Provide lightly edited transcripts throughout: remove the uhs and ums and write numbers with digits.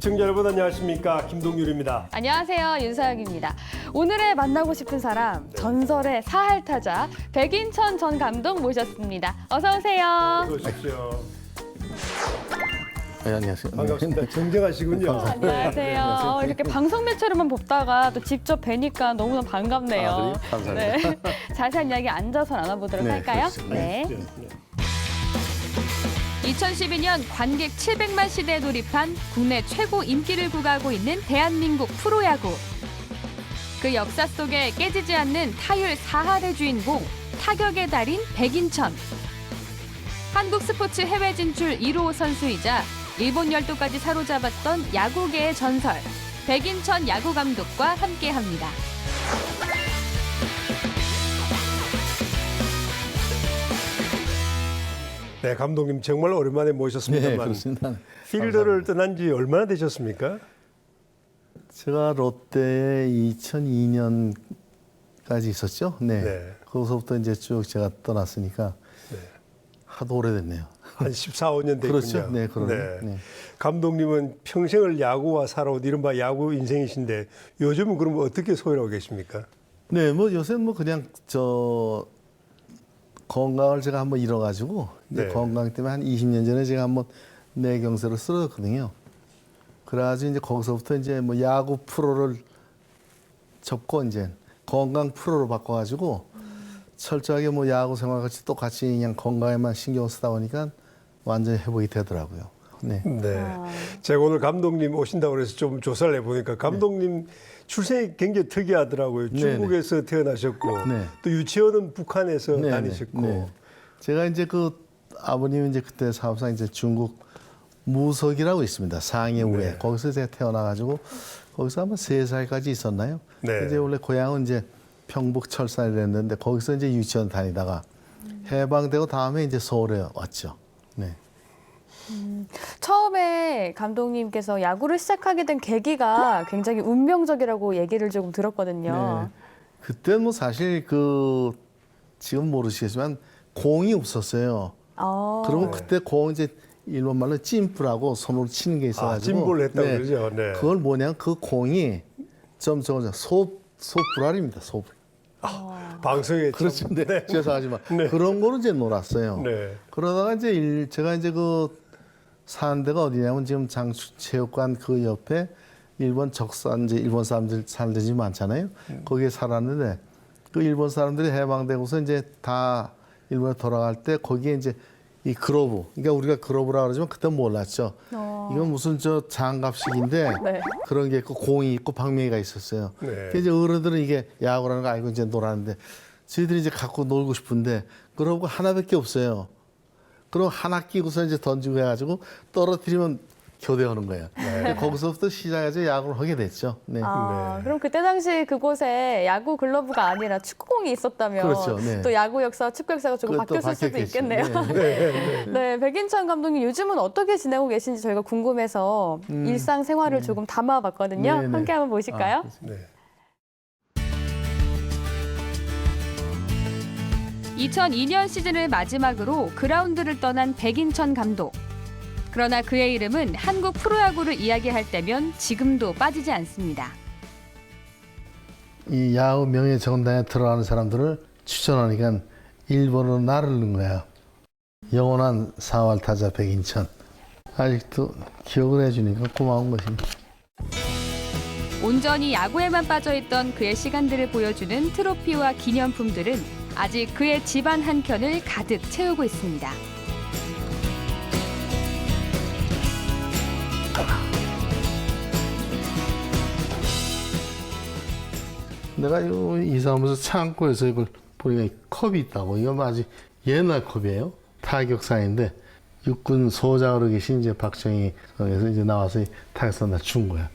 시청자 여러분 안녕하십니까, 김동률입니다. 안녕하세요, 윤서영입니다. 오늘의 만나고 싶은 사람, 전설의 사할타자 백인천 전 감독 모셨습니다. 어서 오세요. 어서 오십시오. 네, 안녕하세요. 반갑습니다. 정정하시군요. 안녕하세요. 이렇게 방송 매체로만 보다가 또 직접 뵈니까 너무나 반갑네요. 아, 그래요? 감사합니다. 네. 자세한 이야기 앉아서 나눠보도록 네, 할까요? 그렇습니다. 네. 네. 2012년 관객 700만 시대에 돌입한 국내 최고 인기를 구가하고 있는 대한민국 프로야구. 그 역사 속에 깨지지 않는 타율 4할의 주인공, 타격의 달인 백인천. 한국 스포츠 해외 진출 1호 선수이자 일본 열도까지 사로잡았던 야구계의 전설, 백인천 야구 감독과 함께합니다. 네, 감독님 정말 오랜만에 네, 모셨습니다만 그렇습니다. 필더를 떠난 지 얼마나 되셨습니까? 제가 롯데에 2002년까지 있었죠. 네. 네. 거기서부터 이제 쭉 제가 떠났으니까 네. 하도 오래됐네요. 한 14, 15년 됐군요. 그렇죠. 네, 그러네. 네. 감독님은 평생을 야구와 살아온 이른바 야구 인생이신데 요즘은 그럼 어떻게 소일하고 계십니까? 네, 뭐 요새는 뭐 그냥 저 건강을 제가 한번 잃어가지고 이제 네. 건강 때문에 한 20년 전에 제가 한번 뇌경색으로 쓰러졌거든요. 그래가지고 이제 거기서부터 이제 뭐 야구 프로를 접고 이제 건강 프로로 바꿔가지고 철저하게 뭐 야구 생활 같이 똑같이 그냥 건강에만 신경을 쓰다 보니까 완전히 회복이 되더라고요. 네. 네. 제가 오늘 감독님 오신다고 해서 좀 조사를 해보니까 감독님 출생이 굉장히 특이하더라고요. 네네. 중국에서 태어나셨고 네. 또 유치원은 북한에서 네, 다니셨고 네. 제가 이제 그 아버님이 이제 그때 사업상 이제 중국 무석이라고 있습니다. 상해우에 네. 거기서 제가 태어나가지고 거기서 아마 3살까지 있었나요? 네. 이제 원래 고향은 이제 평북 철산이랬는데 거기서 이제 유치원 다니다가 해방되고 다음에 이제 서울에 왔죠. 네. 처음에 감독님께서 야구를 시작하게 된 계기가 굉장히 운명적이라고 얘기를 조금 들었거든요. 네. 그때 뭐 사실 그 지금 모르시겠지만 공이 없었어요. 그러면 그때 공 이제 일본 말로 찜프라고 손으로 치는 게 있어가지고 찜볼을 했다고 그러죠. 네. 그걸 뭐냐면 그 공이 좀 소불알입니다. 소불. 방송에 그렇죠. 네. 죄송하지만 네. 그런 거로 이제 놀았어요. 네. 그러다가 이제 제가 이제 그 사는 데가 어디냐면 지금 장수체육관 그 옆에 일본 적산지 일본 사람들 사는 데지 많잖아요. 거기에 살았는데 그 일본 사람들이 해방되고서 이제 다 일본에 돌아갈 때 거기에 이제 이 그로브, 그러니까 우리가 그로브라 그러지만 그때 몰랐죠. 이건 무슨 저 장갑식인데 네. 그런 게 있고 공이 있고 방망이가 있었어요. 네. 그래서 이제 어른들은 이게 야구라는 거 알고 이제 놀았는데 저희들이 이제 갖고 놀고 싶은데 그러고 하나밖에 없어요. 그럼 하나 끼고서 이제 던지고 해가지고 떨어뜨리면 교대하는 거예요. 거기서부터 시작해서 야구를 하게 됐죠. 네. 네. 그럼 그때 당시 그곳에 야구 글러브가 아니라 축구공이 있었다면 그렇죠, 네. 또 야구 역사, 축구 역사가 조금 그것도 바뀌었을 수도 바뀌었겠죠. 있겠네요. 네, 백인천 감독님 요즘은 어떻게 지내고 계신지 저희가 궁금해서 일상생활을 조금 담아봤거든요. 네, 네. 함께 한번 보실까요? 네. 2002년 시즌을 마지막으로 그라운드를 떠난 백인천 감독. 그러나 그의 이름은 한국 프로야구를 이야기할 때면 지금도 빠지지 않습니다. 이 야구 명예 정당에 들어가는 사람들을 추천하니까 일본어로 나를 넣은 거야. 영원한 사활 타자 백인천. 아직도 기억을 해주니까 고마운 것이. 온전히 야구에만 빠져있던 그의 시간들을 보여주는 트로피와 기념품들은 아직 그의 집안 한켠을 가득 채우고 있습니다. 내가 이사하면서 창고에서 이걸 보니까 컵이 있다고. 이건 아주 옛날 컵이에요. 타격상인데 육군 소장으로 계신 이제 박정희에서 이제 나와서 타격상 나 준 거야.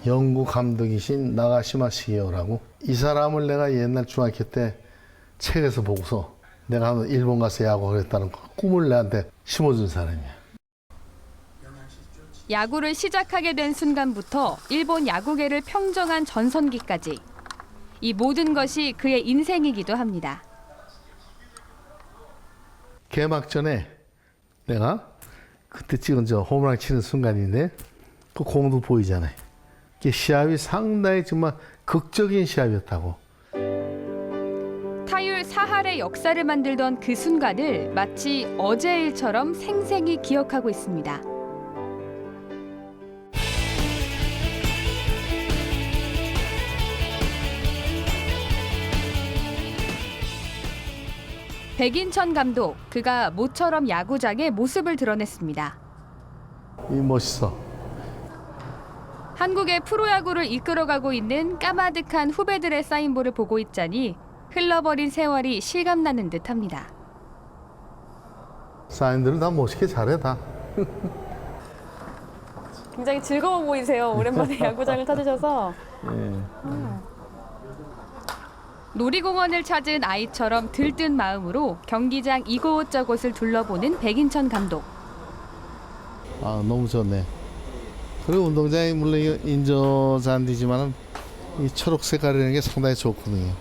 영구 감독이신 나가시마 시게오라고. 이 사람을 내가 옛날 중학교 때 책에서 보고서 내가 한번 일본 가서 야구를 했다는 꿈을 내한테 심어준 사람이야. 야구를 시작하게 된 순간부터 일본 야구계를 평정한 전성기까지 이 모든 것이 그의 인생이기도 합니다. 개막 전에 내가 그때 찍은 저 홈런 치는 순간인데 그 공도 보이잖아요. 이게 시합이 상당히 정말 극적인 시합이었다고. 타율 4할의 역사를 만들던 그 순간을 마치 어제 일처럼 생생히 기억하고 있습니다. 백인천 감독, 그가 모처럼 야구장에 모습을 드러냈습니다. 이 멋있어. 한국의 프로야구를 이끌어가고 있는 까마득한 후배들의 사인볼을 보고 있자니 흘러버린 세월이 실감나는 듯합니다. 사인들은 다 멋있게 잘해 다. 굉장히 즐거워 보이세요. 오랜만에 야구장을 찾으셔서. 놀이공원을 찾은 아이처럼 들뜬 마음으로 경기장 이곳저곳을 둘러보는 백인천 감독. 아 너무 좋네. 그리고 운동장이 물론 인조 잔디지만은 이 초록 색깔이라는 게 상당히 좋거든요.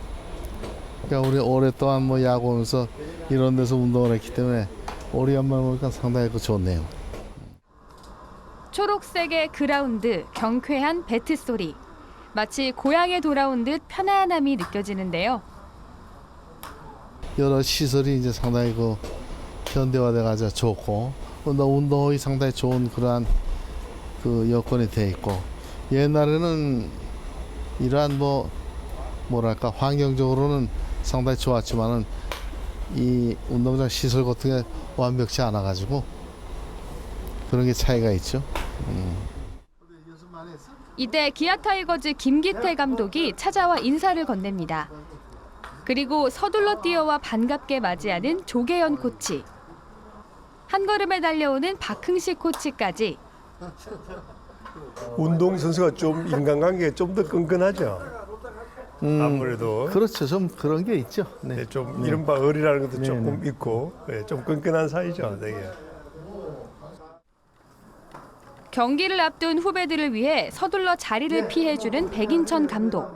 그러니까 우리 오랫동안 뭐 야구하면서 이런 데서 운동을 했기 때문에 오래간만에 보니까 상당히 좋네요. 초록색의 그라운드, 경쾌한 배트 소리. 마치 고향에 돌아온 듯 편안함이 느껴지는데요. 여러 시설이 이제 상당히 그 현대화돼가지고 좋고 운동하기 상당히 좋은 그러한 그 여건이 돼 있고 옛날에는 이러한 뭐랄까 환경적으로는 상당히 좋았지만은 이 운동장 시설 같은 게 완벽치 않아 가지고 그런 게 차이가 있죠. 이때 기아 타이거즈 김기태 감독이 찾아와 인사를 건넵니다. 그리고 서둘러 뛰어와 반갑게 맞이하는 조계현 코치. 한 걸음에 달려오는 박흥식 코치까지. 운동선수가 좀 인간관계가 좀 더 끈끈하죠. 아무래도 그렇죠. 좀 그런 게 있죠. 네. 네, 좀 이른바 의리라는 것도 네, 조금 있고 네, 좀 끈끈한 사이죠. 되게. 경기를 앞둔 후배들을 위해 서둘러 자리를 피해주는 백인천 감독.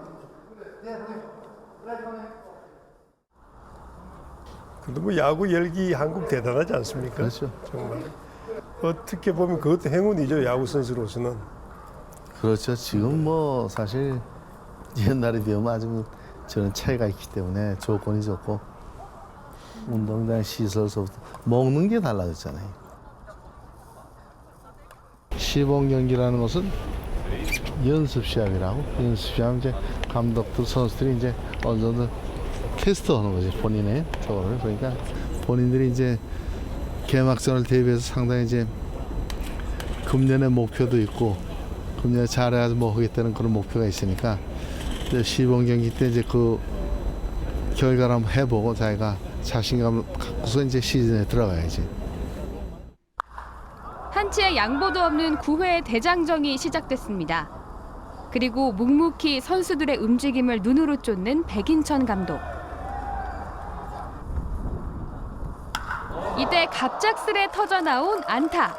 근데 뭐 야구 열기 한국 대단하지 않습니까? 그렇죠. 정말 어떻게 보면 그것도 행운이죠. 야구 선수로서는. 그렇죠. 지금 뭐 사실 옛날에 비하면 아주 저런 차이가 있기 때문에 조건이 좋고 운동장 시설서부터 먹는 게 달라졌잖아요. 시범 경기라는 것은 연습 시합이라고. 연습 시합 이제 감독들 선수들이 이제 어느 정도 테스트하는 거지 본인의 저거를. 그러니까 본인들이 이제 개막전을 대비해서 상당히 이제 금년의 목표도 있고 금년에 잘해가지고 뭐 하겠다는 그런 목표가 있으니까 이제 시범 경기 때 이제 그 결과를 한번 해보고 자기가 자신감을 갖고서 이제 시즌에 들어가야지. 한치의 양보도 없는 9회 대장정이 시작됐습니다. 그리고 묵묵히 선수들의 움직임을 눈으로 쫓는 백인천 감독. 이때 갑작스레 터져나온 안타.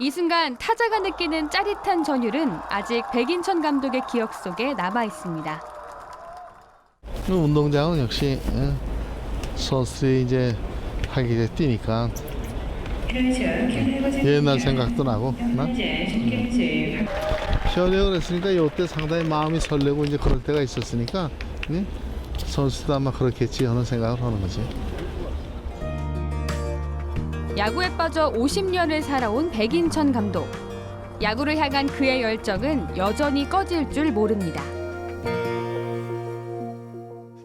이 순간 타자가 느끼는 짜릿한 전율은 아직 백인천 감독의 기억 속에 남아 있습니다. 운동장은 역시 선수들이 이제 하기 전에 뛰니까 옛날 생각도 나고 현역을 했으니까 이때 상당히 마음이 설레고 이제 그럴 때가 있었으니까 선수도 아마 그렇겠지 하는 생각을 하는 거지. 야구에 빠져 50년을 살아온 백인천 감독. 야구를 향한 그의 열정은 여전히 꺼질 줄 모릅니다.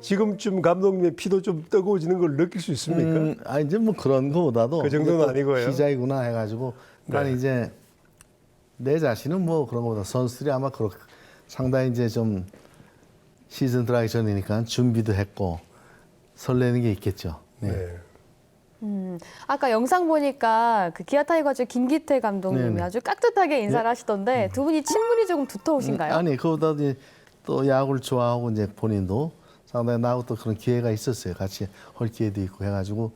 지금쯤 감독님의 피도 좀 뜨거워지는 걸 느낄 수 있습니까? 이제 뭐 그런 거보다도 그 정도는 아니고요. 시작이구나 해가지고 난 네. 이제 내 자신은 뭐 그런 거보다 선수들이 아마 상당히 이제 좀 시즌 들어가기 전이니까 준비도 했고 설레는 게 있겠죠. 네. 네. 아까 영상 보니까 그 기아 타이거즈 김기태 감독님이 네네. 아주 깍듯하게 인사를 하시던데 두 분이 친분이 조금 두터우신가요? 아니 그보다 이제 또 야구를 좋아하고 이제 본인도 상당히 나하고 또 그런 기회가 있었어요. 같이 할 기회도 있고 해가지고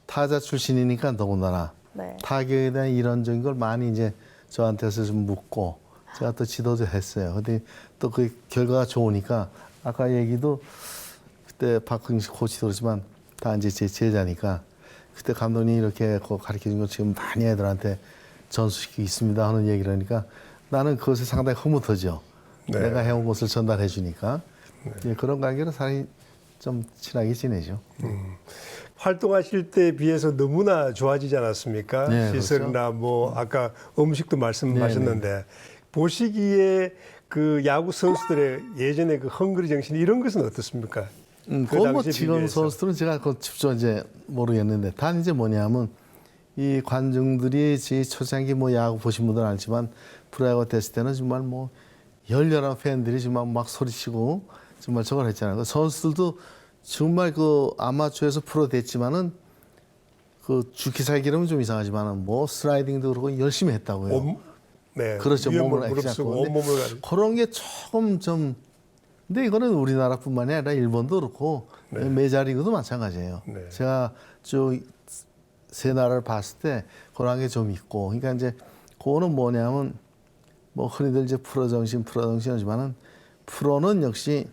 타자 출신이니까 더군다나 네. 타격에 대한 이론적인 걸 많이 이제 저한테서 좀 묻고 제가 또 지도도 했어요. 근데 또 그 결과가 좋으니까 아까 얘기도 그때 박흥식 코치도 그렇지만 다 이제 제 제자니까 그때 감독님이 이렇게 가르쳐 준 거 지금 많이 애들한테 전수시키고 있습니다 하는 얘기를 하니까 나는 그것에 상당히 흐뭇하죠. 네. 내가 해온 것을 전달해 주니까 예, 그런 관계로 사람이 좀 친하게 지내죠. 활동하실 때에 비해서 너무나 좋아지지 않았습니까? 네, 시설이나 뭐 아까 음식도 말씀하셨는데 네, 보시기에 그 야구 선수들의 예전에 그 헝그리 정신 이런 것은 어떻습니까? 그 그건 뭐 당시에 지금 비교해서. 선수들은 제가 그 직접 이제 모르겠는데 단 이제 뭐냐면 이 관중들이 지 초창기 뭐 야구 보신 분들은 알지만 프로야구 됐을 때는 정말 뭐 열렬한 팬들이 정말 막 소리치고 정말 저걸 했잖아요. 그 선수들도 정말 그 아마추어에서 프로 됐지만은 그 죽기 살기로는 좀 이상하지만은 뭐 슬라이딩도 그러고 열심히 했다고요. 네. 그렇죠. 위험을 몸을 무릅쓰고 엑스하고. 온몸을 가지고. 그런 게 조금 좀 근데 이거는 우리나라뿐만이 아니라 일본도 그렇고 메이저리그도 마찬가지예요. 네. 제가 쭉 세 나라를 봤을 때 그런 게 좀 있고 그러니까 이제 그거는 뭐냐면 뭐 흔히들 이제 프로 정신이지만은 프로는 역시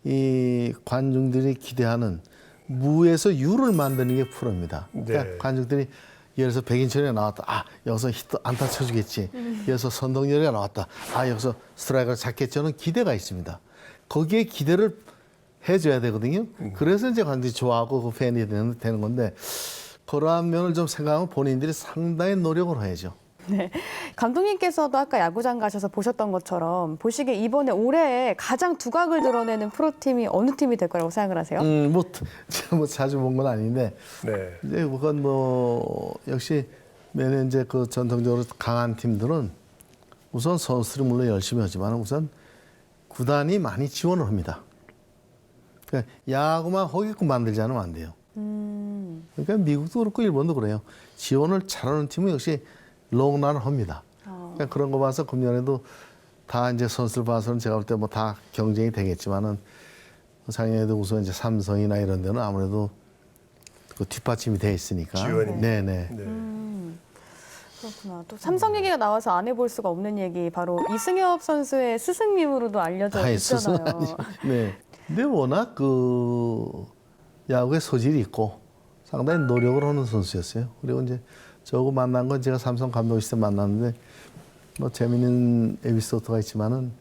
이 관중들이 기대하는 무에서 유를 만드는 게 프로입니다. 그러니까 네. 관중들이 예를 들어서 백인철이가 나왔다. 아, 여기서 히트 안타 쳐주겠지. 여기서 선동열이가 나왔다. 아, 여기서 스트라이크를 잡겠지는 기대가 있습니다. 거기에 기대를 해줘야 되거든요. 그래서 이제 관중이 좋아하고 그 팬이 되는 건데 그러한 면을 좀 생각하면 본인들이 상당히 노력을 해야죠. 네. 감독님께서도 아까 야구장 가셔서 보셨던 것처럼 보시기에 이번에 올해 가장 두각을 드러내는 프로팀이 어느 팀이 될 거라고 생각을 하세요? 뭐 제가 뭐 자주 본 건 아닌데 네. 이제 그건 뭐 역시 매년 이제 그 전통적으로 강한 팀들은 우선 선수들이 물론 열심히 하지만 우선 구단이 많이 지원을 합니다. 그러니까 야구만 허기끔 만들지 않으면 안 돼요. 그러니까 미국도 그렇고 일본도 그래요. 지원을 잘하는 팀은 역시 롱런을 합니다. 그러니까 그런 거 봐서 금년에도 다 이제 선수들 봐서는 제가 볼 때 뭐 다 경쟁이 되겠지만은 작년에도 우선 이제 삼성이나 이런 데는 아무래도 그 뒷받침이 돼 있으니까. 지원입니다. 네네. 네. 그렇구나. 또 삼성 얘기가 나와서 안 해볼 수가 없는 얘기 바로 이승엽 선수의 스승님으로도 알려져 다 있어서 있잖아요. 아니죠. 네. 근데 워낙 그 야구에 소질이 있고 상당히 노력을 하는 선수였어요. 그리고 이제 저하고 만난 건 제가 삼성 감독 시절 만났는데 뭐 재미있는 에피소드가 있지만은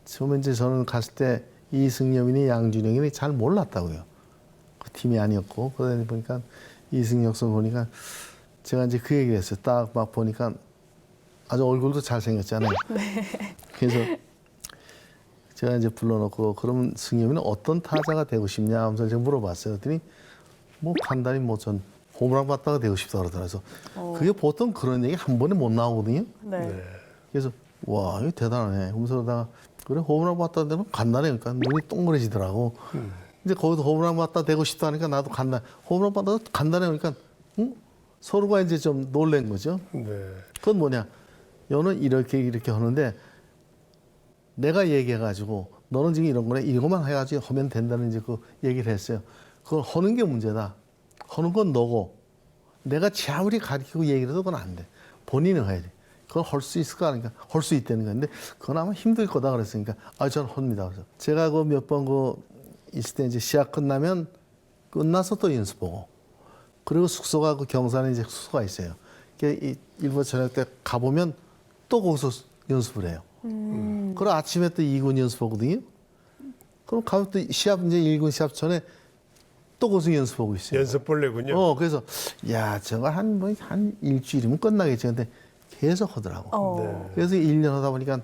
처음에 이제 저는 갔을 때 이승엽이니 양준영이니 잘 몰랐다고요. 그 팀이 아니었고 그러다 보니까 이승엽 선수 보니까 제가 이제 그 얘기를 했어요. 딱 막 보니까 아주 얼굴도 잘생겼잖아요. 그래서 제가 이제 불러놓고 그러면 승엽이는 어떤 타자가 되고 싶냐 하면서 제가 물어봤어요. 그랬더니 뭐 간단히 뭐 전 홈런 받다가 되고 싶다 그러더라고요. 그래서 그게 보통 그런 얘기 한 번에 못 나오거든요. 네. 그래서 와 이거 대단하네. 하면서 그러다가 그래 홈런 받다 되면 간단해. 그러니까 눈이 동그래지더라고. 이제 거기도 홈런 받다 되고 싶다 하니까 나도 간단. 홈런 받다 간단해. 그러니까 서로가 이제 좀 놀란 거죠. 네. 그건 뭐냐? 너는 이렇게 하는데 내가 얘기해가지고 너는 지금 이런 거네 이거만 해가지고 하면 된다는 이제 그 얘기를 했어요. 그걸 하는 게 문제다. 하는 건 너고 내가 아무리 가르치고 얘기를 해도 그건 안 돼. 본인이 해야 돼. 그걸 할 수 있을까? 그러니까 할 수 있다는 건데 그건 아마 힘들 거다 그랬으니까 저는 합니다. 그래서 제가 그 몇 번 그 있을 때 이제 시합 끝나면 끝나서 또 연습하고 그리고 숙소가 그 경산에 이제 숙소가 있어요. 이 일본 저녁 때 가보면 또 거기서 연습을 해요. 그리고 아침에 또 2군 연습하거든요. 그럼 가면 또 시합 이제 1군 시합 전에 또 거기서 연습하고 있어요. 연습 벌레군요. 그래서 야 저거 한 일주일이면 끝나겠지. 근데 계속 하더라고. 네. 그래서 1년 하다 보니까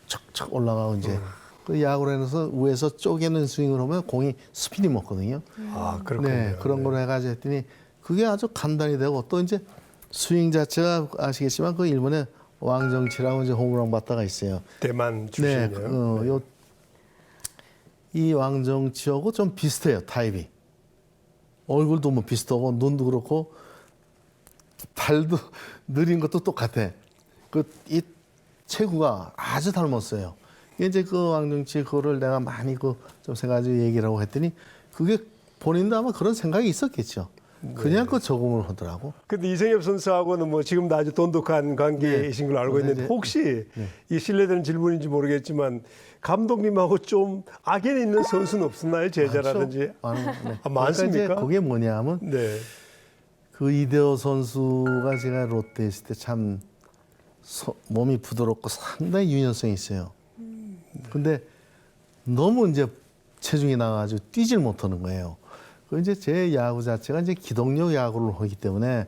척척 올라가고 이제 그 야구를 해서 위에서 쪼개는 스윙을 하면 공이 스피드 먹거든요. 아, 그렇군요. 네, 그런 걸 해가지고 했더니 그게 아주 간단히 되고 또 이제 스윙 자체가 아시겠지만 그 일본에 왕정치라고 이제 홈런 바타가 있어요. 대만 출신이에요. 네, 이 왕정치하고 좀 비슷해요 타입이. 얼굴도 뭐 비슷하고 눈도 그렇고 발도 느린 것도 똑같아. 이 체구가 아주 닮았어요. 이제 그 왕정치 그거를 내가 많이 좀 생각하고 얘기를 하고 했더니 그게 본인도 아마 그런 생각이 있었겠죠. 그냥 그 적응을 하더라고. 근데 이승엽 선수하고는 뭐 지금도 아주 돈독한 관계이신 걸로 알고 있는데 혹시 이 실례되는 질문인지 모르겠지만 감독님하고 좀 악연이 있는 선수는 없었나요? 제자라든지. 네. 아, 많습니까? 그러니까 이제 그게 뭐냐면 네. 그 이대호 선수가 제가 롯데에 있을 때 참 몸이 부드럽고 상당히 유연성이 있어요. 근데 너무 이제 체중이 나가지고 뛰질 못하는 거예요. 그 이제 제 야구 자체가 이제 기동력 야구를 하기 때문에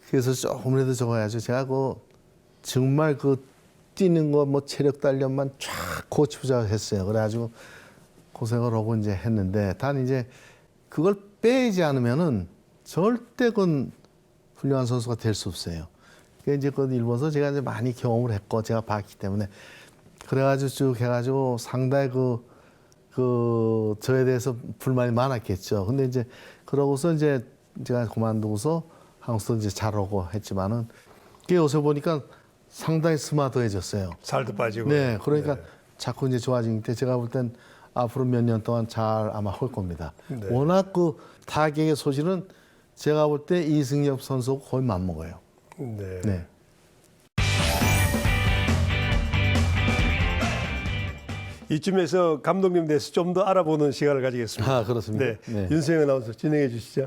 그래서 조금이라도 적어야죠. 제가 그 정말 그 뛰는 거 뭐 체력 단련만 쫙 고치자 했어요. 그래가지고 고생을 하고 이제 했는데 단 이제 그걸 빼지 않으면은 절대 그건 훌륭한 선수가 될 수 없어요. 그게 이제 그 일본에서 제가 이제 많이 경험을 했고 제가 봤기 때문에 그래가지고 쭉 해가지고 상당히 저에 대해서 불만이 많았겠죠. 근데 이제 그러고서 이제 제가 그만두고서 한국에서 이제 잘하고 했지만은 그게 요새 보니까 상당히 스마트해졌어요. 살도 빠지고. 네, 그러니까 네. 자꾸 이제 좋아지니까 제가 볼 땐 앞으로 몇 년 동안 잘 아마 할 겁니다. 네. 워낙 그 타격의 소질은 제가 볼 때 이승엽 선수하고 거의 맞먹어요. 네. 네. 이쯤에서 감독님 대해서 좀 더 알아보는 시간을 가지겠습니다. 아, 그렇습니다. 네. 네. 윤수영 아나운서 진행해 주시죠.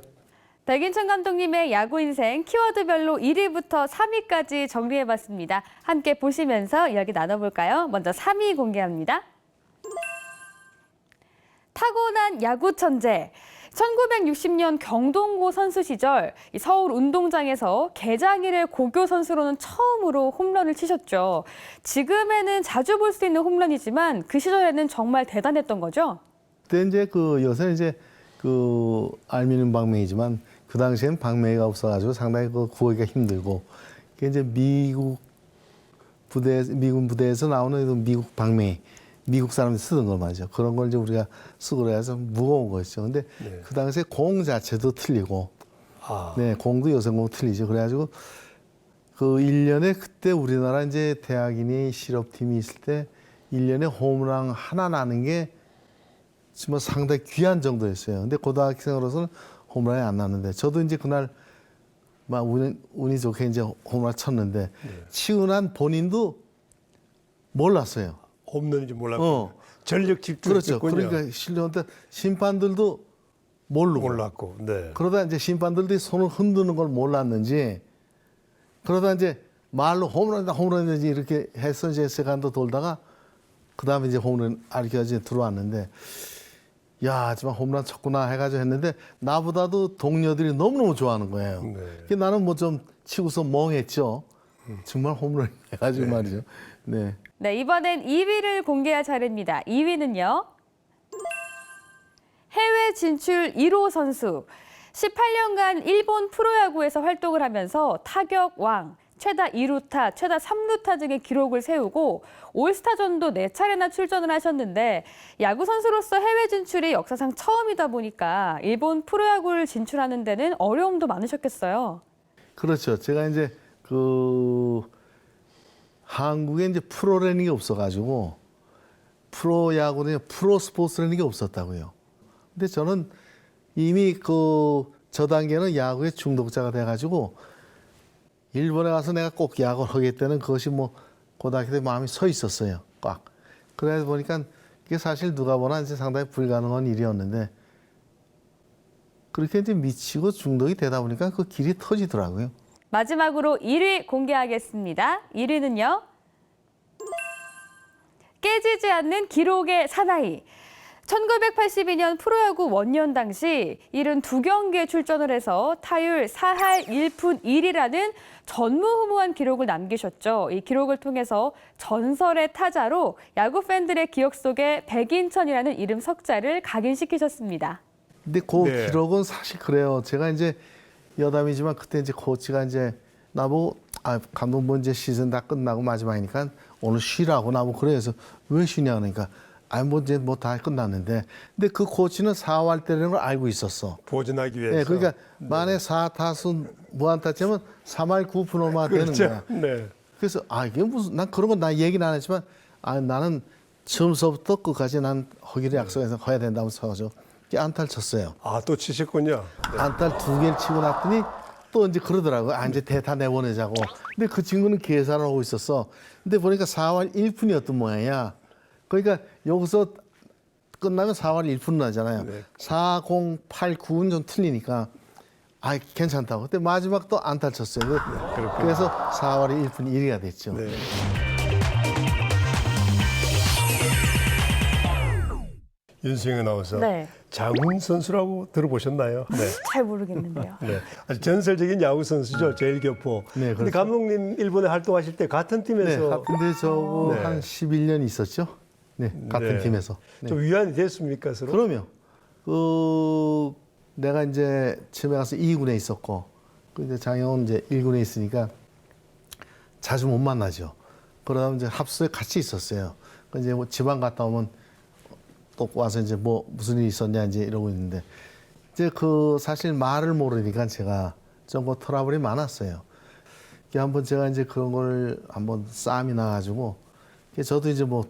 백인천 감독님의 야구 인생 키워드별로 1위부터 3위까지 정리해봤습니다. 함께 보시면서 이야기 나눠볼까요? 먼저 3위 공개합니다. 타고난 야구 천재. 1960년 경동고 선수 시절 이 서울 운동장에서 개장일의 고교 선수로는 처음으로 홈런을 치셨죠. 지금에는 자주 볼 수 있는 홈런이지만 그 시절에는 정말 대단했던 거죠. 그때 이제 요새는 이제 알미늄 방맹이지만 그 당시엔 방맹이가 없어가지고 상당히 구하기가 힘들고 그게 이제 미군 부대에서 나오는 미국 방맹이 미국 사람들이 쓰던 거 말이죠. 그런 걸 이제 우리가 쓰고 그래서 무거운 거였죠. 근데 네. 그 당시에 공 자체도 틀리고, 아. 네, 공도 요새 공 틀리죠. 그래가지고 그 1년에 그때 우리나라 이제 대학인이 실업팀이 있을 때 1년에 홈런 하나 나는 게 정말 상당히 귀한 정도였어요. 근데 고등학생으로서는 홈런이 안 났는데 저도 이제 그날 막 운이 좋게 이제 홈런 쳤는데 치고 난 본인도 몰랐어요. 없는지 몰랐고 전력 그렇죠. 집중했군요. 그러니까 실력한테 심판들도 모르고 몰랐고. 네. 그러다 이제 심판들도 손을 흔드는 걸 몰랐는지 그러다 이제 말로 홈런이다 이렇게 해서 이제 세간도 돌다가 그 다음에 이제 홈런 알켜져 들어왔는데 야, 정말 홈런 쳤구나 해가지고 했는데 나보다도 동료들이 너무너무 좋아하는 거예요. 네. 그래서 나는 뭐 좀 치고서 멍했죠. 정말 홈런 해가지고 말이죠. 네. 네, 이번엔 2위를 공개할 차례입니다. 2위는요. 해외 진출 1호 선수. 18년간 일본 프로야구에서 활동을 하면서 타격 왕, 최다 2루타, 최다 3루타 등의 기록을 세우고 올스타전도 4차례나 출전을 하셨는데 야구 선수로서 해외 진출이 역사상 처음이다 보니까 일본 프로야구를 진출하는 데는 어려움도 많으셨겠어요. 그렇죠. 제가 이제 한국에 이제 프로라는 게 없어가지고 프로야구는 프로 스포츠라는 게 없었다고요. 근데 저는 이미 저 단계는 야구의 중독자가 돼가지고 일본에 가서 내가 꼭 야구를 하겠다는 그것이 뭐 고등학교 때 마음이 서 있었어요. 꽉. 그러다 보니까 이게 사실 누가 보나 이제 상당히 불가능한 일이었는데 그렇게 이제 미치고 중독이 되다 보니까 그 길이 터지더라고요. 마지막으로 1위 공개하겠습니다. 1위는요. 깨지지 않는 기록의 사나이. 1982년 프로야구 원년 당시 72경기에 출전을 해서 타율 4할 1푼 1이라는 전무후무한 기록을 남기셨죠. 이 기록을 통해서 전설의 타자로 야구 팬들의 기억 속에 백인천이라는 이름 석자를 각인시키셨습니다. 근데 그 네. 기록은 사실 그래요. 제가 이제 여담이지만 그때 이제 코치가 이제 나보고 감독 뭐 이제 시즌 다 끝나고 마지막이니까 오늘 쉬라고 나보고 그래서 왜 쉬냐 그러니까 뭐 이제 뭐 다 끝났는데 근데 그 코치는 4할 때라는 걸 알고 있었어. 보존하기 위해서. 네, 그러니까 만에 4타수 무안타치면 3할 9푼 얼마 되는 그렇죠. 거야. 네. 그래서 이게 무슨 난 그런 건 나 얘기는 안 했지만 나는 처음서부터 끝까지 난 허기를 약속해서 해야 된다고 써가지고 안타를 쳤어요. 아, 또 치셨군요. 안타를 2개를 치고 났더니 또 이제 그러더라고요. 이제 대타 내보내자고. 근데 그 친구는 계산을 하고 있었어. 근데 보니까 4할 1푼이었던 모양이야. 그러니까 여기서 끝나면 4할 1푼 나잖아요. 네. 4, 0, 8, 9는 좀 틀리니까 아 괜찮다고. 그때 마지막 또 안타 쳤어요. 그래서 4할 1푼 1리가 됐죠. 네. 윤수영 아나운서, 네. 장훈 선수라고 들어보셨나요? 네. 잘 모르겠는데요. 네. 아주 전설적인 야구 선수죠. 제일교포. 네, 근데 그렇죠. 감독님 일본에 활동하실 때 같은 네, 팀에서 같은데 저거 네. 한 11년 있었죠. 네, 같은 네. 팀에서. 네. 좀 위안이 됐습니까, 서로? 그럼요. 내가 이제 처음에 가서 2군에 있었고, 이제 장영은 이제 1군에 있으니까 자주 못 만나죠. 그러다 이제 합수에 같이 있었어요. 이제 뭐 지방 갔다 오면 또 와서 이제 뭐 무슨 일이 있었냐 이제 이러고 있는데, 이제 그 사실 말을 모르니까 제가 좀 그 트러블이 많았어요. 한번 제가 이제 그런 걸 한번 싸움이 나가지고, 저도 이제 뭐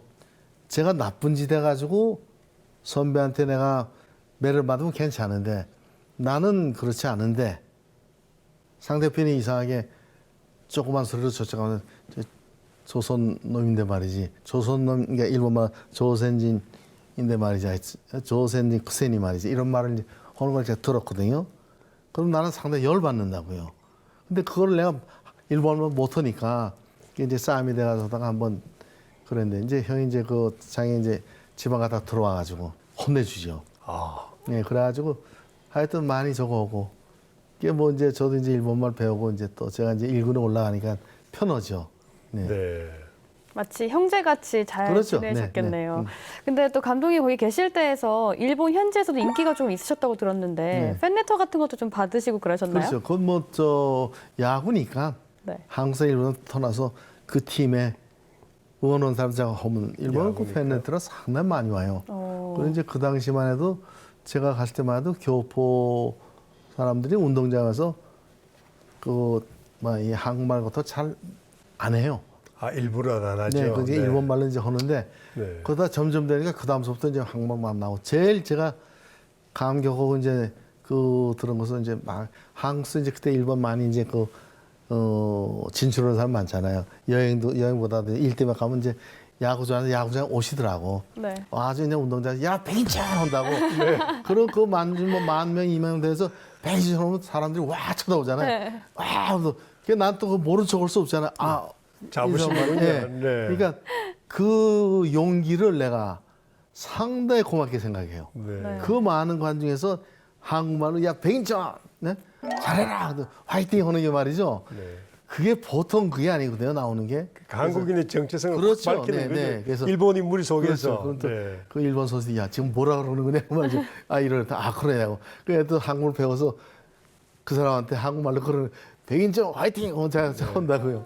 제가 나쁜 짓 해가지고 선배한테 내가 매를 받으면 괜찮은데 나는 그렇지 않은데 상대편이 이상하게 조그만 소리로 저쪽하면 조선 놈인데 말이지. 조선 놈, 그러니까 일본말 조센진인데 말이지. 조센진 크세니 말이지. 이런 말을 이제 하는 걸 제가 들었거든요. 그럼 나는 상당히 열받는다고요. 근데 그걸 내가 일본말 못하니까 이제 싸움이 돼가지고 한번 그랬는데 이제 형이 이제 그 장에 이제 지방 갔다 들어와가지고 혼내주죠. 아, 네, 그래가지고 하여튼 많이 적어오고 이게 뭐 이제 저도 이제 일본말 배우고 이제 또 제가 이제 1군에 올라가니까 편하죠. 네. 네. 마치 형제같이 잘 그렇죠. 지내셨겠네요. 네, 네. 근데 또 감독이 거기 계실 때에서 일본 현지에서도 인기가 좀 있으셨다고 들었는데 네. 팬레터 같은 것도 좀 받으시고 그러셨나요? 그렇죠. 그건 뭐 저 야구니까 네. 한국에서 일본에 떠나서 그 팀에 응원하는 사람들 하면 일본은 그 야구니까. 팬레터가 상당히 많이 와요. 그리고 이제 그 당시만 해도 제가 갔을 때만 해도 교포 사람들이 운동장에서 이 한국말 같은 거 잘 안 해요. 아, 일부러 안 하죠. 네, 그게 일본 말로 이제 하는데 네. 그러다 점점 되니까 그 다음부터 이제 한국말만 나오고 제일 제가 감격하고 이제 그 들은 것은 이제 막 한국에서 이제 그때 일본 많이 이제 진출하는 사람 많잖아요. 여행보다도 일 때만 가면 이제 야구장 오시더라고. 네. 아주 그냥 운동장 야 백인천 한다고. 그럼 그 만 명, 2만 명 돼서 백인천 하면 사람들이 와 쳐다보잖아요. 네. 와, 난 또 모른 척 할 수 없잖아. 아, 자부심이군요. 네. 네. 그러니까 그 용기를 내가 상당히 고맙게 생각해요. 네. 그 많은 관 중에서 한국말로 야 백인천 네? 잘해라 화이팅 하는 게 말이죠. 네. 그게 보통 그게 아니거든요. 나오는 게. 한국인의 정체성을 그렇죠. 확 밝히는 네, 거죠. 네. 그래서 일본 인물 속에서. 그렇죠. 그럼 네. 그 일본 선수들이 야 지금 뭐라 그러는 거냐 말이죠. 아 이러다 아 그러냐고. 그래 또 한국을 배워서 그 사람한테 한국말로 그러는 백인천 화이팅 한다고요.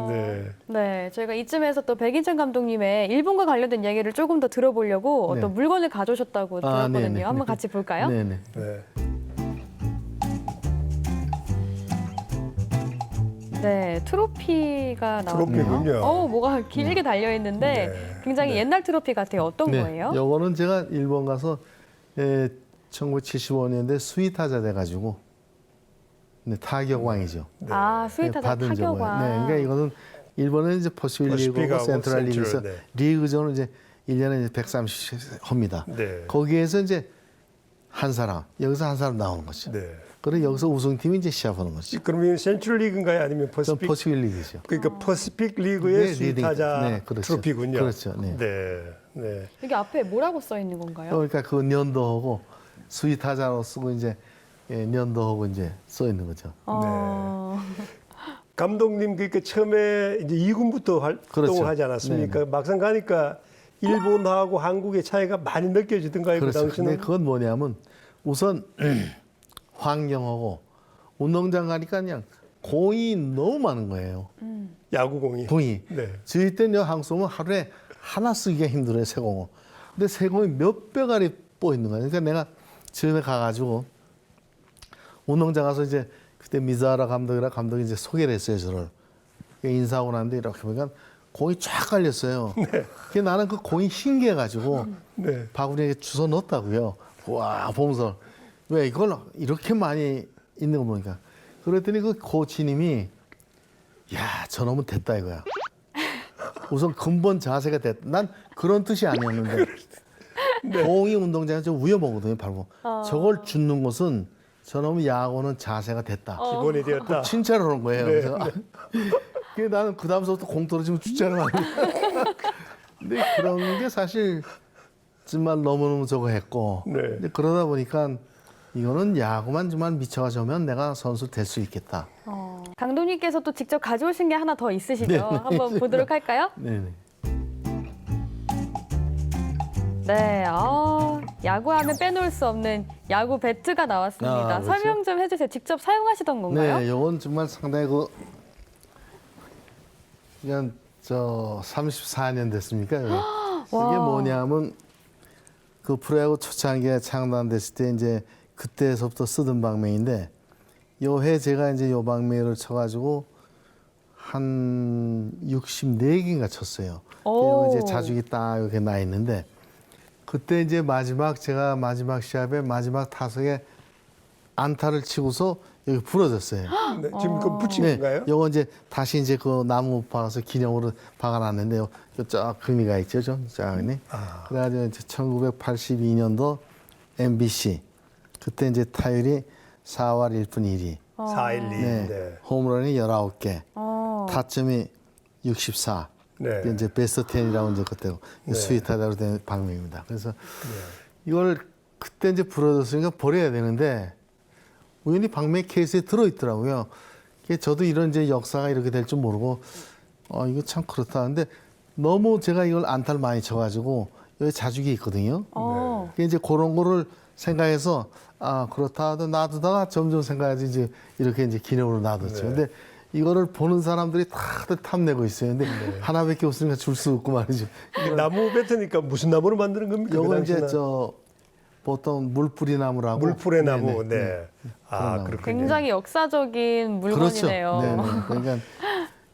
네. 네, 저희가 이쯤에서 또 백인천 감독님의 일본과 관련된 이야기를 조금 더 들어보려고 어떤 네. 물건을 가져오셨다고 들었거든요. 네네. 한번 같이 볼까요? 네네. 네. 네, 트로피가 나왔네요. 트로피군요. 뭐가 길게 달려 있는데 네. 굉장히 옛날 트로피 같아요. 어떤 거예요? 요거는 제가 일본 가서 1975년대 수의타자 돼가지고 타격왕이죠. 아, 스위타자 받은 적은. 타격왕. 네, 그러니까 이거는 일본은 이제 퍼시픽 리그하고 퍼시픽하고 센트럴 리그에서 센트럴, 네. 리그전을 이제 1년에 이제 130씩 합니다. 네. 거기에서 이제 한 사람, 여기서 한 사람 나오는 거죠. 네. 그리고 여기서 우승팀이 이제 시합하는 거죠. 그럼 이건 센트럴 리그인가요? 아니면 전 퍼시픽? 퍼시픽 리그죠. 그러니까 퍼시픽 리그의 네, 수타자 네, 그렇죠. 트로피군요. 그렇죠. 네. 네. 네. 여기 앞에 뭐라고 써 있는 건가요? 그러니까 그 년도하고 수의타자로 쓰고 이제 년도하고 이제 써 있는 거죠. 감독님 그러니까 처음에 이제 2군부터 활동을 그렇죠. 하지 않았습니까? 네네. 막상 가니까 일본하고 한국의 차이가 많이 느껴지던가요? 그 그렇죠. 당시는? 근데 그건 뭐냐면 우선 환경하고 운동장 가니까 그냥 공이 너무 많은 거예요. 야구공이. 공이. 네. 저희 때는 한국 쓰면 하루에 하나 쓰기가 힘들어요, 새 공은. 근데 새 공이 몇 배가리 뽀 있는 거예요. 그러니까 내가 처음에 가가지고 운동장 가서 이제 그때 미자라 감독이 이제 소개를 했어요, 저를. 인사하고 났는데 이렇게 보니까 공이 쫙 깔렸어요. 그래서 나는 그 공이 신기해가지고 네. 바구니에 주워 넣었다고요. 와, 보면서 왜 이걸 이렇게 많이 있는 거 보니까. 그랬더니 그 코치님이 야, 저놈은 됐다 이거야. 우선 근본 자세가 됐다. 난 그런 뜻이 아니었는데 공이 운동장에 좀 위험하거든요, 밟고. 저걸 줍는 것은 저놈 야구는 자세가 됐다. 기본이 되었다. 칭찬을 하는 거예요. 네, 그래서 그래서 나는 그 다음부터 공 떨어지면 칭찬을 많이 해요. 근데 그런 게 사실 정말 너무너무 저거 했고 네. 근데 그러다 보니까 이거는 야구만 정말 미쳐가자면 내가 선수 될 수 있겠다. 감독님께서 또 직접 가져오신 게 하나 더 있으시죠? 한번 보도록 할까요? 네네. 네, 야구하면 빼놓을 수 없는 야구 배트가 나왔습니다. 그렇죠. 설명 좀 해주세요. 직접 사용하시던 건가요? 네, 이건 정말 상당히 그냥 저 34년 됐습니까? 이게 뭐냐면 그 프로야구 초창기에 창단됐을 때 이제 그때서부터 쓰던 방망이인데 요해 제가 이제 요 방망이를 쳐가지고 한 64개인가 쳤어요. 오. 그리고 이제 자죽이 딱 이렇게 나 있는데 그때 이제 제가 마지막 시합에 마지막 타석에 안타를 치고서 여기 부러졌어요. 네, 지금 그 붙인 건가요? 요거 이제 다시 이제 그 나무 박아서 기념으로 박아놨는데요. 쫙 금이가 있죠, 좀 쫙네. 그래가지고 이제 1982년도 MBC 그때 이제 타율이 4할 1분 1리, 412. 네. 네. 홈런이 19개, 어. 타점이 64. 네. 이게 이제 베스트 10이라고 이제 그때 스위트하다고 된 방명입니다. 그래서 이걸 그때 이제 부러졌으니까 버려야 되는데 우연히 방매 케이스에 들어있더라고요. 저도 이런 이제 역사가 이렇게 될 줄 모르고 이거 참 그렇다. 근데 너무 제가 이걸 안타를 많이 쳐가지고 여기 자죽이 있거든요. 그게 이제 그런 거를 생각해서 그렇다 하도 놔두다가 점점 생각하지 이제 이렇게 이제 기념으로 놔뒀죠. 근데 이거를 보는 사람들이 다들 탐내고 있어요. 근데 하나밖에 없으니까 줄 수 없고 말이죠. 이게 나무 배트니까 무슨 나무로 만드는 겁니까? 그 요거 이제 당시는? 저 보통 물뿌리 나무라고. 물풀의 나무. 네네. 네. 아, 나무. 그렇군요. 굉장히 역사적인 물건이네요. 그렇죠. 네네. 그러니까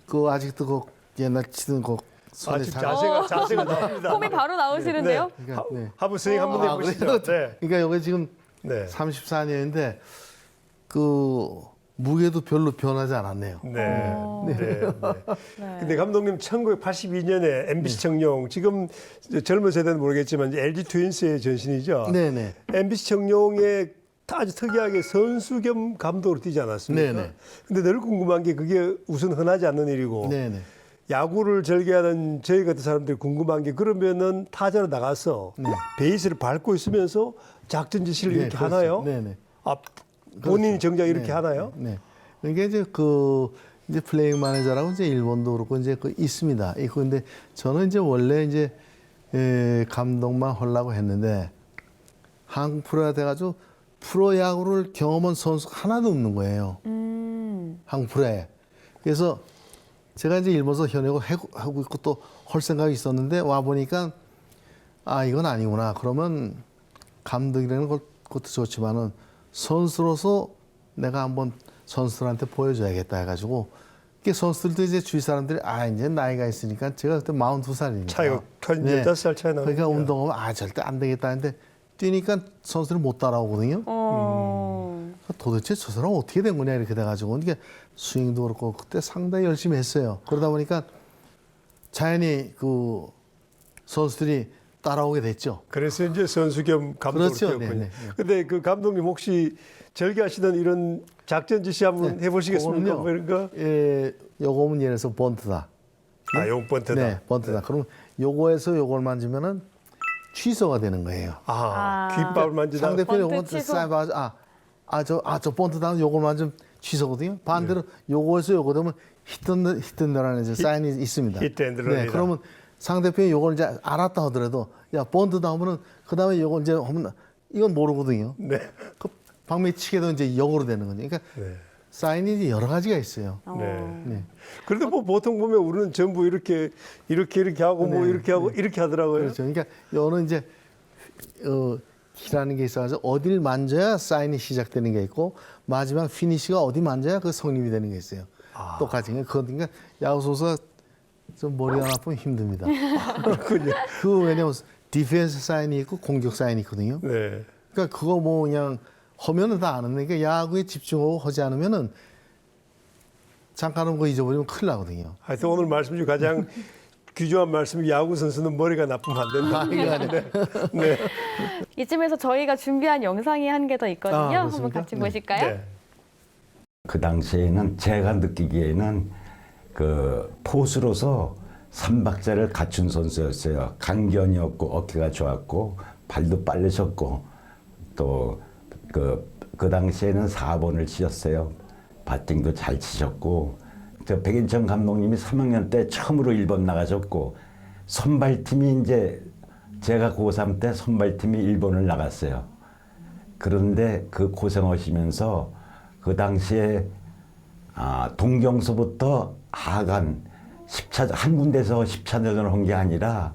그 아직도 그 옛날 치던 그 손에 지금 자세가 나옵니다. 폼이 바로 나오시는데요? 그러니까, 네. 한번 스윙 한번 해보시죠. 그래요? 네. 그러니까 여기 지금 네. 34년인데 그 무게도 별로 변하지 않았네요. 네. 네. 네. 네. 근데 감독님 1982년에 MBC 청룡 지금 젊은 세대는 모르겠지만 이제 LG 트윈스의 전신이죠. 네네. MBC 청룡에 아주 특이하게 선수 겸 감독으로 뛰지 않았습니까? 네네. 근데 늘 궁금한 게 그게 우선 흔하지 않는 일이고 네네. 야구를 즐겨하는 저희 같은 사람들이 궁금한 게 그러면은 타자로 나가서 베이스를 밟고 있으면서 작전 지시를 네, 이렇게 그렇죠. 하나요? 네네. 본인이 정작 이렇게 네, 하나요? 네. 그러니까 이제 플레잉 매니저라고 이제 일본도 그렇고 이제 있습니다. 있고 근데 저는 이제 원래 이제 감독만 하려고 했는데 한국 프로야 돼가지고 프로야구를 경험한 선수가 하나도 없는 거예요. 한국 프로에. 그래서 제가 이제 일본에서 현역을 하고 있고 또 할 생각이 있었는데 와 보니까 이건 아니구나. 그러면 감독이라는 것도 좋지만은 선수로서 내가 한번 선수들한테 보여줘야겠다 해가지고 이게 선수들도 이제 주위 사람들이 이제 나이가 있으니까 제가 그때 42살이니까 차이가 15살 차이 나는 그러니까 운동하면 절대 안 되겠다 했는데 뛰니까 선수들이 못 따라오거든요. 도대체 저 사람 어떻게 된 거냐 이렇게 돼가지고 이게 스윙도 그렇고 그때 상당히 열심히 했어요. 그러다 보니까 자연히 그 선수들이 따라오게 됐죠. 그래서 이제 선수 겸 감독으로 그렇죠. 뛰었군요. 네네. 근데 그 감독님 혹시 즐겨하시던 이런 작전 지시 한번 해보시겠습니까? 그거는요. 뭐 이런 거? 요거는 예를 들어서 번트다. 용번트다. 네, 번트다. 그럼 요거에서 요걸 만지면은 취소가 되는 거예요. 귓밥을 만지다. 상대편이 번트 요거 취소. 저 번트다 요걸 만지면 취소거든요. 반대로 요거에서 요거 되면 히트앤런이라는 이제 사인이 있습니다. 히트앤런이다. 네, 그러면 상대편이 요걸 이제 알았다 하더라도 번트다 하면은 그다음에 요걸 이제 하면 이건 모르거든요. 네. 그 방망이 치게도 이제 역으로 되는 거죠. 그러니까 사인이 이제 여러 가지가 있어요. 네. 네. 그런데 뭐 보통 보면 우리는 전부 이렇게 하고 뭐 이렇게 하고 이렇게 하더라고요. 그렇죠. 그러니까 요는 이제 키라는 게 있어가지고 어딜 만져야 사인이 시작되는 게 있고 마지막 피니시가 어디 만져야 그 성립이 되는 게 있어요. 똑같이. 그러니까 야구 선수가 좀 머리가 나쁘면 힘듭니다. 그렇군요. 왜냐면 디펜스 사인이 있고 공격 사인이 있거든요. 네. 그러니까 그거 뭐 그냥 하면은 다 아는데 그러니까 야구에 집중하고 하지 않으면은 잠깐 한거 잊어버리면 큰일 나거든요. 하여튼 오늘 말씀 중 가장 귀중한 말씀. 야구 선수는 머리가 나쁘면 안 된다. 네. 이쯤에서 저희가 준비한 영상이 한 개 더 있거든요. 한번 그렇습니까? 같이 네. 보실까요? 네. 그 당시에는 제가 느끼기에는 그 포수로서 삼박자를 갖춘 선수였어요. 강견이었고 어깨가 좋았고 발도 빠르셨고 또 그 당시에는 4번을 치셨어요. 배팅도 잘 치셨고 저 백인천 감독님이 3학년 때 처음으로 1번 나가셨고 선발팀이 이제 제가 고3 때 선발팀이 1번을 나갔어요. 그런데 그 고생하시면서 그 당시에 동경서부터 하간 10차 한 군데서 10차전을 한 게 아니라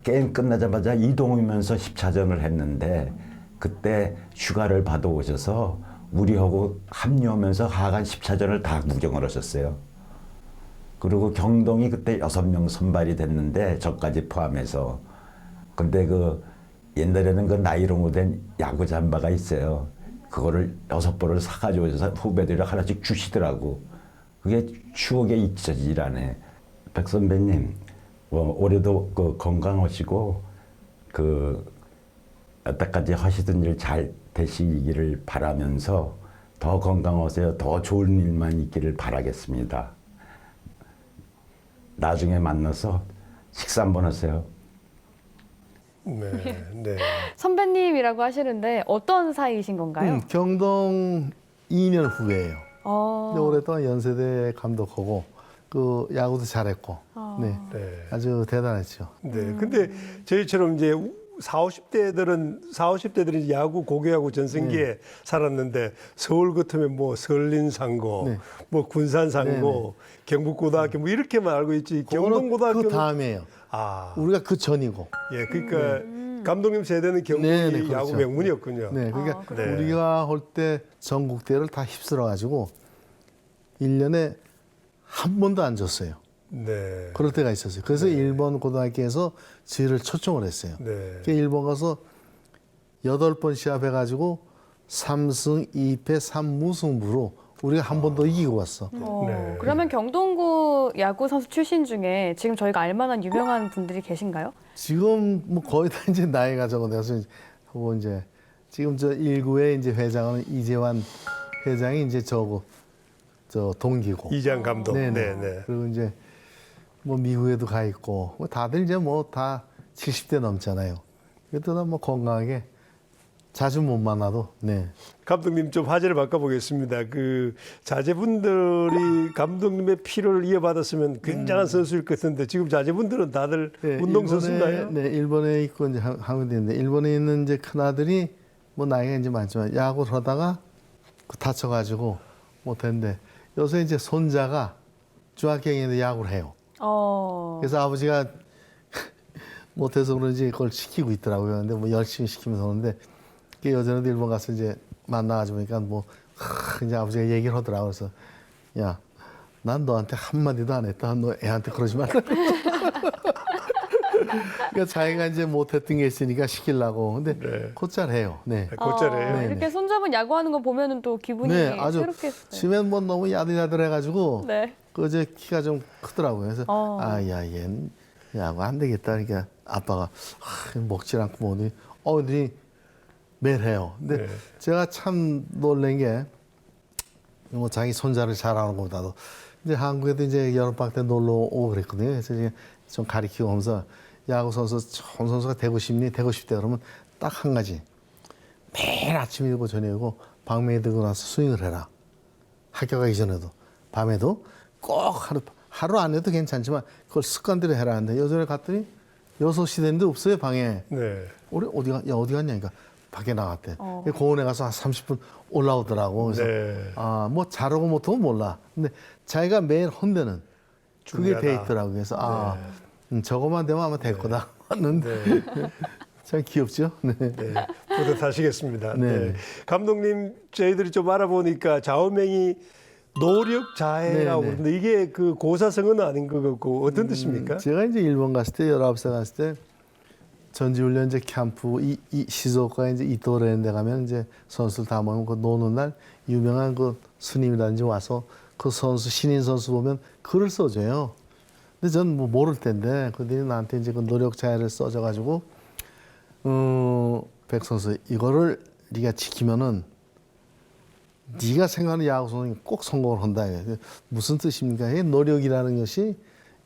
게임 끝나자마자 이동하면서 10차전을 했는데 그때 휴가를 받아오셔서 우리하고 합류하면서 하간 10차전을 다 구경을 하셨어요. 그리고 경동이 그때 6명 선발이 됐는데 저까지 포함해서. 근데 그 옛날에는 그 나이롱으로 된 야구 잠바가 있어요. 그거를 6벌을 사가지고 오셔서 후배들이 하나씩 주시더라고. 그게 추억에 잊혀지질 않네. 백 선배님, 올해도 그 건강하시고 여태까지 하시던 일 잘 되시기를 바라면서 더 건강하세요. 더 좋은 일만 있기를 바라겠습니다. 나중에 만나서 식사 한번 하세요. 네. 네. 선배님이라고 하시는데 어떤 사이이신 건가요? 경동 2년 후배예요. 어. 근데 오랫동안 연세대 감독하고 그 야구도 잘했고, 네, 네. 아주 대단했죠. 네. 근데 저희처럼 이제 40~50대들이 야구 고교야구 전성기에 살았는데 서울 같으면 뭐 설린상고, 네. 뭐 군산상고, 경북고등학교 뭐 이렇게만 알고 있지. 경동고등학교는 그 다음이에요. 우리가 그 전이고. 예, 그러니까 감독님 세대는 경북이 네, 네, 그렇죠. 야구 명문이었군요. 네, 그러니까 네. 우리가 할 때 전국대회를 다 휩쓸어 가지고 1년에 한 번도 안 줬어요. 네. 그럴 때가 있었어요. 그래서 일본 고등학교에서 저희를 초청을 했어요. 네. 그러니까 일본 가서 8번 시합해가지고 3승 2패 3무승부로 우리가 한 번 더 이기고 왔어. 네. 그러면 경동고 야구 선수 출신 중에 지금 저희가 알만한 유명한 분들이 계신가요? 지금 뭐 거의 다 이제 나이가 적어돼서 하고 이제 지금 저 1구의 이제 회장은 이재환 회장이 이제 저 동기고. 이장 감독. 네네. 네. 그리고 이제 뭐 미국에도 가 있고 뭐 다들 이제 뭐 다 70대 넘잖아요. 그래도 뭐 건강하게 자주 못 만나도 네. 감독님 좀 화제를 바꿔보겠습니다. 그 자제분들이 감독님의 피를 이어받았으면 굉장한 선수일 것 같은데 지금 자제분들은 다들 네, 운동선수인가요? 네, 일본에 있고 이제 한국에 있는데 일본에 있는 이제 큰 아들이 뭐 나이가 이제 많지만 야구를 하다가 다쳐가지고 못했는데 요새 이제 손자가 중학생인데 야구를 해요. 그래서 아버지가 못해서 그런지 그걸 시키고 있더라고요. 근데 뭐 열심히 시키면서 오는데 여전히도 일본 가서 이제 만나가지고 보니까 뭐 이제 아버지가 얘기를 하더라고요. 그래서 야, 난 너한테 한마디도 안 했다. 너 애한테 그러지 말라. 그러니까 자기가 이제 못했던 게 있으니까 시키려고. 근데 네. 곧잘 해요. 네. 곧잘해요. 네. 이렇게 손잡은 야구하는 거 보면은 또 기분이 네, 아주 새롭겠어요. 치면 뭐 너무 야들야들해가지고 네. 그제 키가 좀 크더라고요. 그래서 야, 얘는 야구 안 되겠다. 그러니까 아빠가 먹질 않고 뭐니 어디 매일 해요. 근데 네. 제가 참 놀란 게 뭐 자기 손자를 잘하는 것보다도 이제 한국에도 이제 여름방학 때 놀러 오고 그랬거든요. 그래서 이제 좀 가리키고 하면서 야구 선수 좋은 선수가 되고 싶니? 되고 싶대 그러면 딱 한 가지. 매일 아침이고 저녁이고 방망이 들고 나서 스윙을 해라. 학교 가기 전에도 밤에도 꼭 하루 안 해도 괜찮지만 그걸 습관대로 해라 하는데 예전에 갔더니 6시 됐는데 없어요 방에. 네. 우리 어디 갔냐니까 밖에 나갔대. 공원에 가서 한 30분 올라오더라고. 그래서 네. 뭐 잘하고 못하고 몰라. 근데 자기가 매일 헌데는 그게 중요하다. 돼 있더라고. 그래서 저거만 되면 아마 될 거다. 왔는데 참 귀엽죠. 네. 네. 뿌듯하시겠습니다. 네. 네. 감독님 저희들이 좀 알아보니까 좌우명이 노력 자해라고 네, 네. 그러는데 이게 그 고사성어는 아닌 것 같고 어떤 뜻입니까? 제가 이제 일본 갔을 때 19살 갔을 때 전지훈련제 캠프 이 시즈오카에 이제 이토레는 데 가면 이제 선수들 다 모이면 그 노는 날 유명한 그 스님이라든지 와서 그 선수 신인 선수 보면 글을 써줘요. 근데 전 뭐 모를 때인데 그들이 나한테 이제 그 노력 자해를 써줘가지고 백선수 이거를 네가 지키면은 네가 생각하는 야구 선수는 꼭 성공을 한다. 무슨 뜻입니까? 이 노력이라는 것이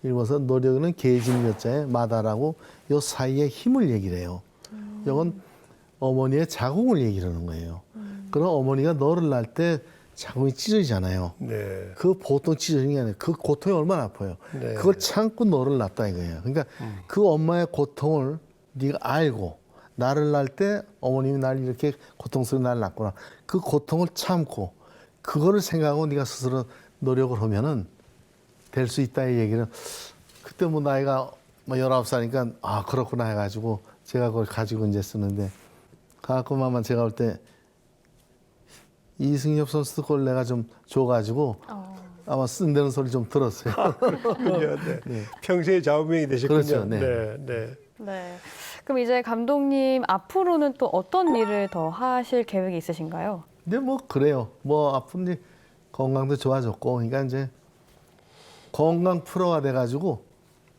읽어서 노력은 계집 여자의 마다라고 요 사이에 힘을 얘기를 해요. 이건 어머니의 자궁을 얘기를 하는 거예요. 그럼 어머니가 너를 낳을 때 자궁이 찢어지잖아요. 네. 그 보통 찢어지는 게 아니에요. 그 고통이 얼마나 아파요. 네. 그걸 참고 너를 낳았다 이거예요. 그러니까 그 엄마의 고통을 네가 알고 나를 낳을 때 어머님이 날 이렇게 고통스럽게 나를 낳았구나. 그 고통을 참고 그거를 생각하고 네가 스스로 노력을 하면은 될 수 있다 이 얘기는 그때 뭐 나이가 뭐 19살이니까 아 그렇구나 해가지고 제가 그걸 가지고 이제 쓰는데 가끔만 제가 올 때 이승엽 선수도 그걸 내가 좀 줘가지고 아마 쓴다는 소리 좀 들었어요. 그렇군요. 네. 평생의 좌우명이 되셨군요. 그렇죠. 네. 네. 네. 그럼 이제 감독님 앞으로는 또 어떤 일을 더 하실 계획이 있으신가요? 근데 뭐 그래요. 뭐 아픈 일 건강도 좋아졌고 그러니까 이제 건강 프로가 돼가지고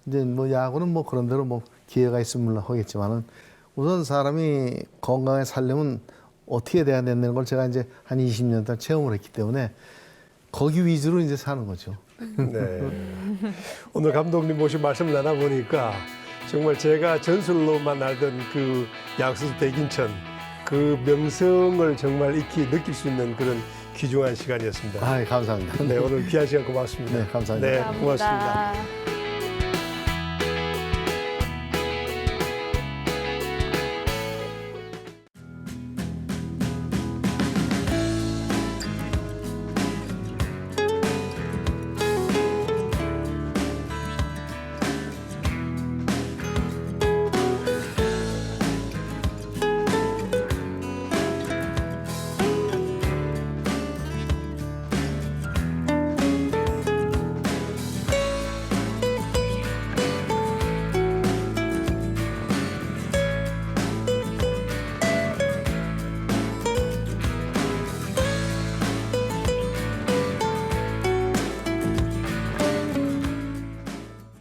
이제 뭐 야구는 뭐 그런 대로 뭐 기회가 있으면 물론 하겠지만은 우선 사람이 건강하게 살려면 어떻게 돼야 된다는 걸 제가 이제 한 20년 동안 체험을 했기 때문에 거기 위주로 이제 사는 거죠. 네. 오늘 감독님 모시고 말씀 나눠보니까 정말 제가 전술로만 알던 그 야구선수 백인천 그 명성을 정말 익히 느낄 수 있는 그런 귀중한 시간이었습니다. 아, 감사합니다. 네, 오늘 귀한 시간 고맙습니다. 네, 감사합니다. 네, 고맙습니다. 감사합니다.